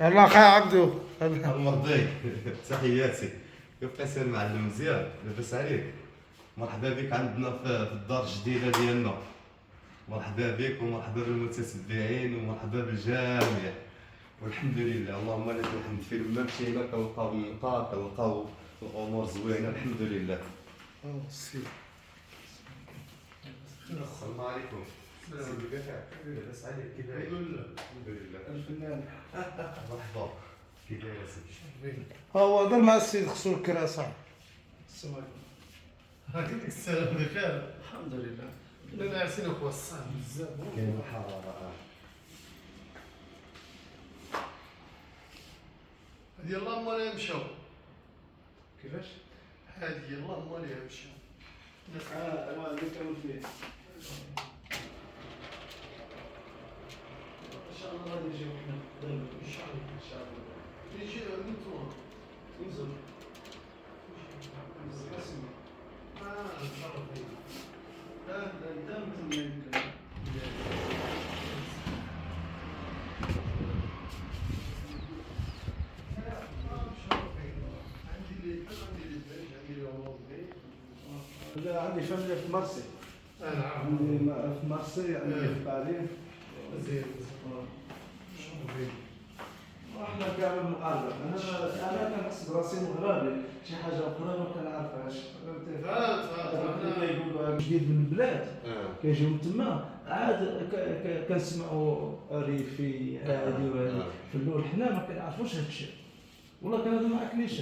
يلا اخي عبدو. مرضي. تحياتي. كيف حسين معلم مزيان؟ لاباس عليك؟ مرحبا بك عندنا في الدار الجديده ديالنا. مرحبا بك ومرحبا بالمتتبعين ومرحبا بالجميع. والحمد لله اللهم لك الحمد. فين ما مشينا كنلقاو النقاط، كنلقاو الامور زوينه الحمد لله. السلام عليكم. السلام بخير. لاباس عليك؟ كيف داير؟ الحمد لله. الفنان مرحبا. كيف داير اسيدي؟ هو هذا مع السيد خصو الكراسة. السلام عليكم. هاك السلام بخير. الحمد لله. كنا عارفين اخويا الصعب بزاف. كاين الحراره. هادي يلاه مالها مشاو. كيفاش؟ هادي يلاه مالها مشاو. ايوا اللي كانوا فيه. ان شاء الله غادي نجيو حنا دابا ان شاء الله ان شاء الله. يجي نتوما. ينزل. قسم. ان شاء الله خير. لا لا مثل ما يمكن. لا عندي فاميليا في مرسي. عندي في مرسي، عندي في باريس. زين. احنا كامل مقاربة. انا كنحس براسي مغربي، شي حاجة أخرى ما كنعرفهاش. فهمتي؟ فهمت. اللي يقولوا جديد من البلاد كيجيو من تما عاد كنسمعوا ريفي هادي وهادي. في الاول حنا ما كنعرفوش هادشي، والله كان هذا ما عقليش.